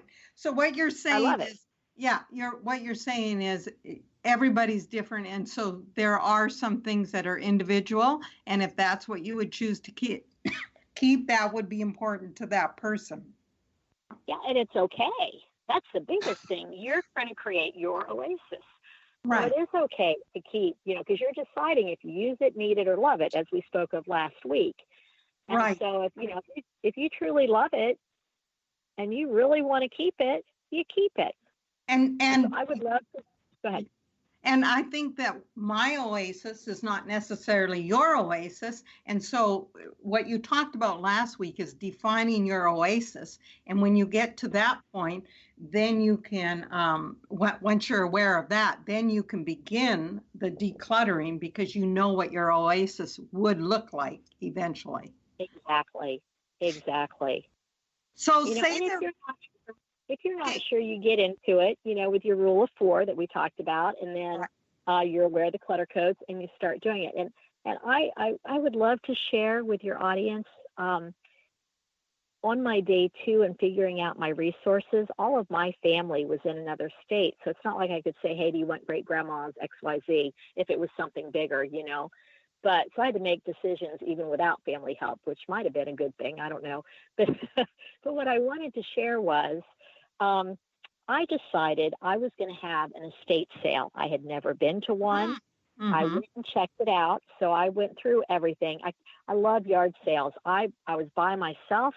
Right. So what you're I love saying it. is, yeah, what you're saying is everybody's different. And so there are some things that are individual. And if that's what you would choose to keep, that would be important to that person. Yeah, and it's okay. That's the biggest thing. You're trying to create your oasis. So it Right. is okay to keep, because you're deciding if you use it, need it, or love it, as we spoke of last week. And Right. so if you truly love it and you really want to keep it, you keep it. And So and I would love to go ahead. And I think that my oasis is not necessarily your oasis. And so, what you talked about last week is defining your oasis. And when you get to that point, then you can, once you're aware of that, then you can begin the decluttering because you know what your oasis would look like eventually. Exactly. Exactly. So, say And there, if you're not sure, you get into it, with your rule of 4 that we talked about, and then you're aware of the clutter codes, and you start doing it. And I would love to share with your audience on my day 2 and figuring out my resources. All of my family was in another state, so it's not like I could say, "Hey, do you want great grandma's XYZ?" If it was something bigger, But so I had to make decisions even without family help, which might have been a good thing. I don't know. But but what I wanted to share was I decided I was going to have an estate sale. I had never been to one. I mm-hmm. went and checked it out. So I went through everything. I love yard sales. I was by myself.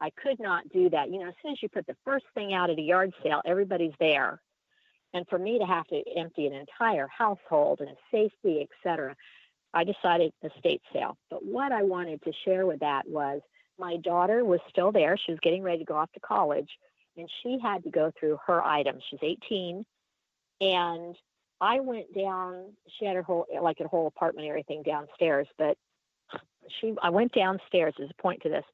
I could not do that. As soon as you put the first thing out at a yard sale, everybody's there. And for me to have to empty an entire household and safety, etc., I decided estate sale. But what I wanted to share with that was my daughter was still there. She was getting ready to go off to college, and she had to go through her items. She's 18, and I went down. She had her whole apartment, everything downstairs. But I went downstairs. There's a point to this.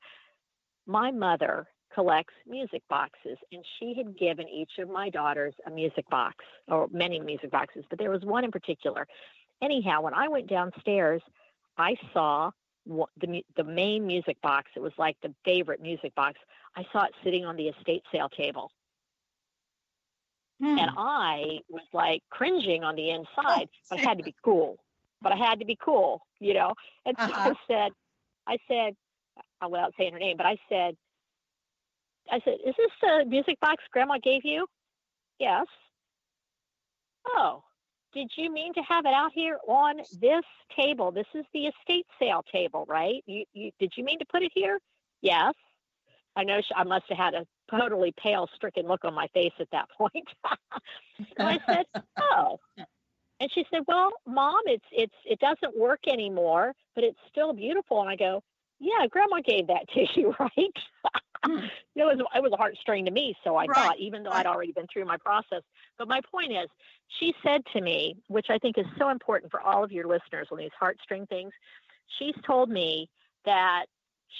My mother collects music boxes, and she had given each of my daughters a music box, or many music boxes, but there was one in particular. Anyhow, when I went downstairs, I saw the main music box. It was like the favorite music box. I saw it sitting on the estate sale table. And I was like cringing on the inside, but I had to be cool. And so I said, without saying her name, but I said, "Is this the music box Grandma gave you?" "Yes." "Oh. Did you mean to have it out here on this table? This is the estate sale table, right? Did you mean to put it here?" "Yes." I know I must have had a totally pale, stricken look on my face at that point. And I said, "Oh." And she said, "Well, Mom, it doesn't work anymore, but it's still beautiful." And I go, "Yeah, Grandma gave that to you, right?" It was a heartstring to me, so I thought, even though I'd already been through my process. But my point is, she said to me, which I think is so important for all of your listeners on these heartstring things, she's told me that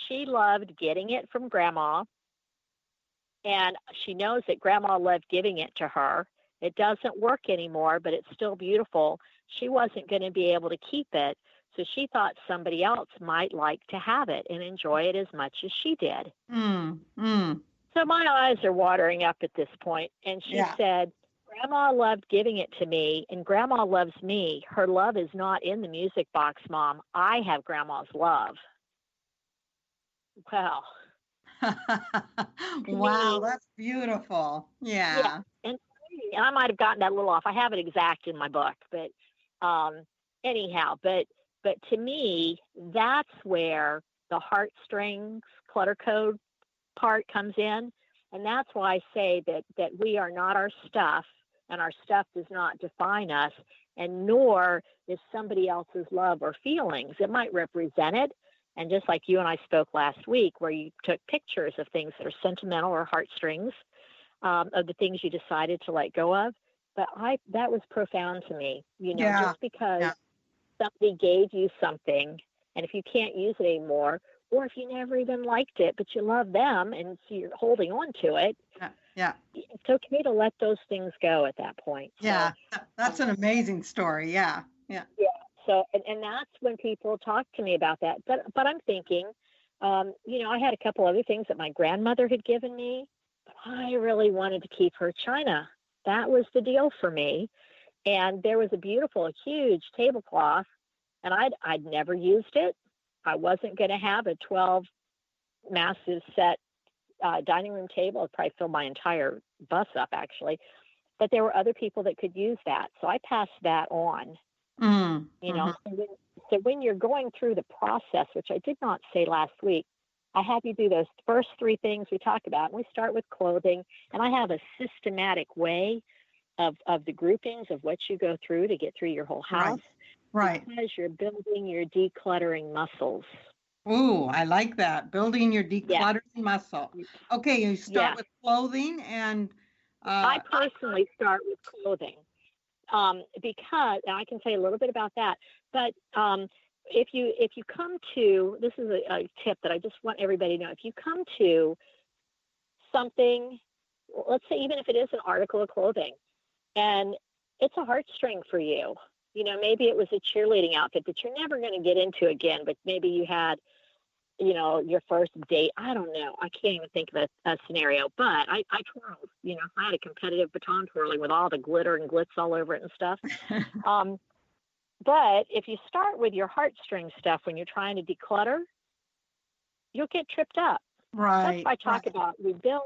she loved getting it from Grandma, and she knows that Grandma loved giving it to her. It doesn't work anymore, but it's still beautiful. She wasn't going to be able to keep it, so she thought somebody else might like to have it and enjoy it as much as she did. So my eyes are watering up at this point. And she said, "Grandma loved giving it to me, and Grandma loves me. Her love is not in the music box, Mom. I have Grandma's love." Wow. Wow, that's beautiful. Yeah. And I might have gotten that a little off. I have it exact in my book, but anyhow, but to me, that's where the heartstrings clutter code part comes in. And that's why I say that we are not our stuff, and our stuff does not define us, and nor is somebody else's love or feelings. It might represent it. And just like you and I spoke last week, where you took pictures of things that are sentimental or heartstrings, of the things you decided to let go of. But that was profound to me, just because somebody gave you something, and if you can't use it anymore, or if you never even liked it, but you love them, and so you're holding on to it, it's okay to let those things go at that point. Yeah, so, that's an amazing story. Yeah. So, and that's when people talk to me about that. But I'm thinking, I had a couple other things that my grandmother had given me, but I really wanted to keep her china. That was the deal for me. And there was a beautiful, huge tablecloth, and I'd never used it. I wasn't going to have a 12 massive set dining room table. It probably filled my entire bus up, actually. But there were other people that could use that, so I passed that on. You know, so when you're going through the process, which I did not say last week, I have you do those first three things we talked about. And we start with clothing, and I have a systematic way of the groupings of what you go through to get through your whole house. Right. Because you're building your decluttering muscles. Ooh, I like that. Building your decluttering muscle. Okay, you start with clothing, and I personally start with clothing because, and I can say a little bit about that. But if you come to, this is a tip that I just want everybody to know. If you come to something, let's say even if it is an article of clothing, and it's a heartstring for you. You know, maybe it was a cheerleading outfit that you're never going to get into again, but maybe you had, you know, your first date. I don't know. I can't even think of a scenario, but I twirled, you know, I had a competitive baton twirling with all the glitter and glitz all over it and stuff. But if you start with your heartstring stuff when you're trying to declutter, you'll get tripped up. Right. That's what I talk about. We go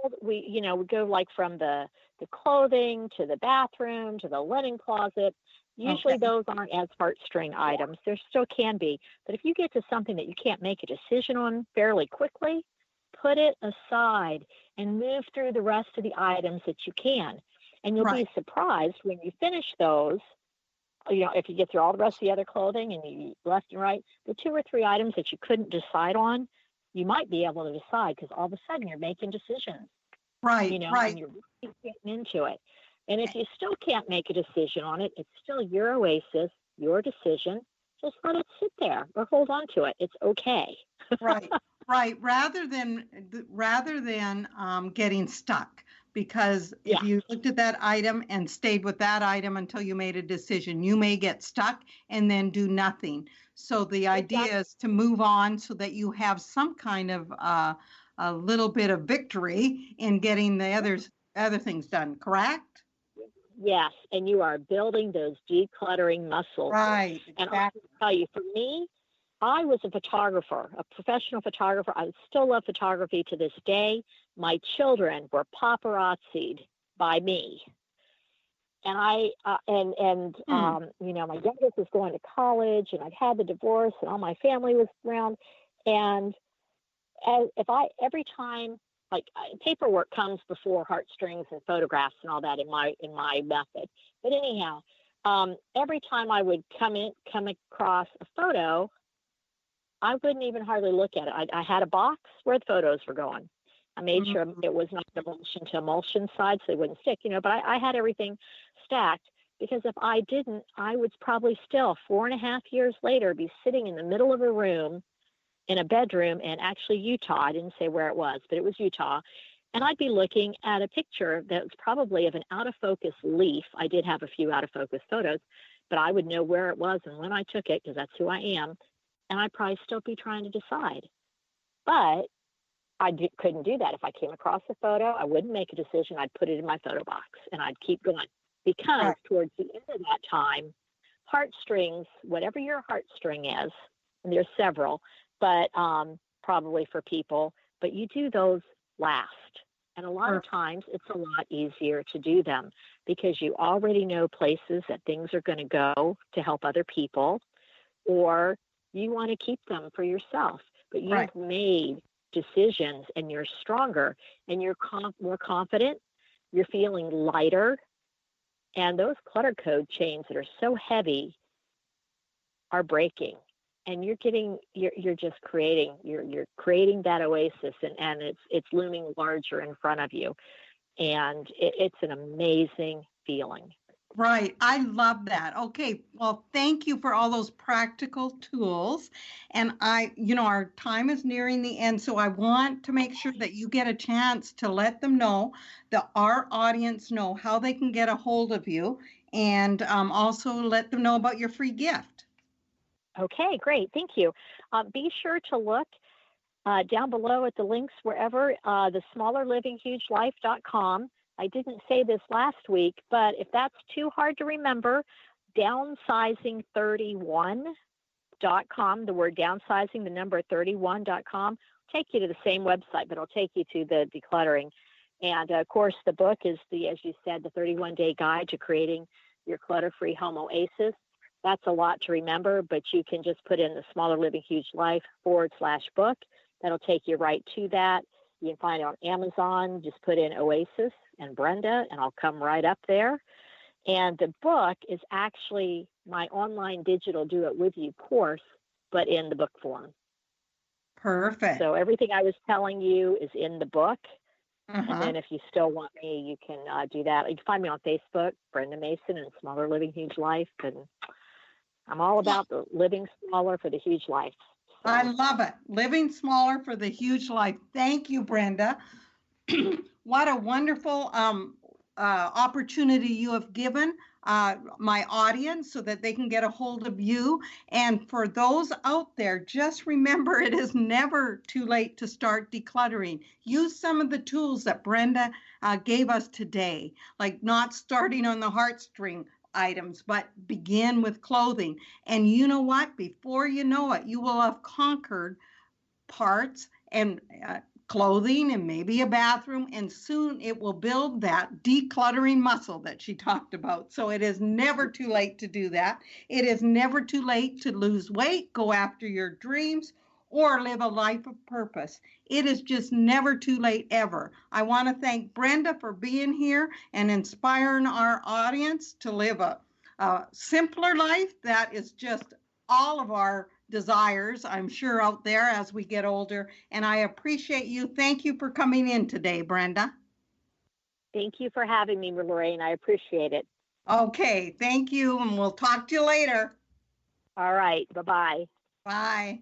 like from the clothing to the bathroom to the linen closet. Usually those aren't as heartstring items. There still can be. But if you get to something that you can't make a decision on fairly quickly, put it aside and move through the rest of the items that you can. And you'll be surprised when you finish those, you know, if you get through all the rest of the other clothing and you left and right, the 2 or 3 items that you couldn't decide on, you might be able to decide because all of a sudden you're making decisions. Right, you know, right. And you're really getting into it. And if you still can't make a decision on it, it's still your oasis, your decision. Just let it sit there or hold on to it. It's okay. Right, right. Rather than getting stuck, because if you looked at that item and stayed with that item until you made a decision, you may get stuck and then do nothing. So the idea is to move on so that you have some kind of a little bit of victory in getting the other things done. Correct? Yes, and you are building those decluttering muscles. Right. Exactly. And I can tell you, for me, I was a photographer, a professional photographer. I still love photography to this day. My children were paparazzi'd by me. And you know, my youngest was going to college, and I'd had the divorce, and all my family was around. And every time, like, paperwork comes before heartstrings and photographs and all that in my method. But anyhow, every time I would come across a photo, I wouldn't even hardly look at it. I had a box where the photos were going. I made sure it was not emulsion to emulsion side so they wouldn't stick, you know, but I had everything stacked, because if I didn't, I would probably still 4.5 years later be sitting in the middle of a room in a bedroom, and actually Utah. I didn't say where it was, but it was Utah. And I'd be looking at a picture that was probably of an out of focus leaf. I did have a few out of focus photos, but I would know where it was and when I took it, because that's who I am. And I'd probably still be trying to decide. But couldn't do that. If I came across a photo, I wouldn't make a decision. I'd put it in my photo box and I'd keep going, because towards the end of that time, heartstrings, whatever your heartstring is, and there's several, but probably for people, but you do those last. And a lot of times it's a lot easier to do them because you already know places that things are going to go to help other people, or you want to keep them for yourself, but you've made decisions and you're stronger and you're more confident, you're feeling lighter. And those clutter code chains that are so heavy are breaking. And you're just creating that oasis, and it's looming larger in front of you, and it's an amazing feeling. Right. I love that. Okay. Well, thank you for all those practical tools. And our time is nearing the end, so I want to make sure that you get a chance to let them know, that our audience know how they can get a hold of you, and also let them know about your free gift. Okay, great. Thank you. Be sure to look down below at the links wherever, the smallerlivingHugeLife.com. I didn't say this last week, but if that's too hard to remember, downsizing31.com, the word downsizing, the number 31.com, take you to the same website, but it'll take you to the decluttering. And of course, the book is as you said, the 31-day guide to creating your clutter-free home oasis. That's a lot to remember, but you can just put in the Smaller Living Huge Life /book. That'll take you right to that. You can find it on Amazon. Just put in Oasis and Brenda, and I'll come right up there. And the book is actually my online digital Do It With You course, but in the book form. Perfect. So everything I was telling you is in the book. And then if you still want me, you can do that. You can find me on Facebook, Brenda Mason and Smaller Living Huge Life. And I'm all about the living smaller for the huge life. So. I love it. Living smaller for the huge life. Thank you, Brenda. What a wonderful opportunity you have given my audience so that they can get a hold of you. And for those out there, just remember it is never too late to start decluttering. Use some of the tools that Brenda gave us today, like not starting on the heartstring items, but begin with clothing. And you know what? Before you know it, you will have conquered parts and clothing and maybe a bathroom, and soon it will build that decluttering muscle that she talked about. So it is never too late to do that. It is never too late to lose weight, go after your dreams, or live a life of purpose. It is just never too late ever. I want to thank Brenda for being here and inspiring our audience to live a simpler life that is just all of our desires, I'm sure, out there as we get older. And I appreciate you. Thank you for coming in today, Brenda. Thank you for having me, Lorraine. I appreciate it. Okay, thank you. And we'll talk to you later. All right. Bye-bye. Bye.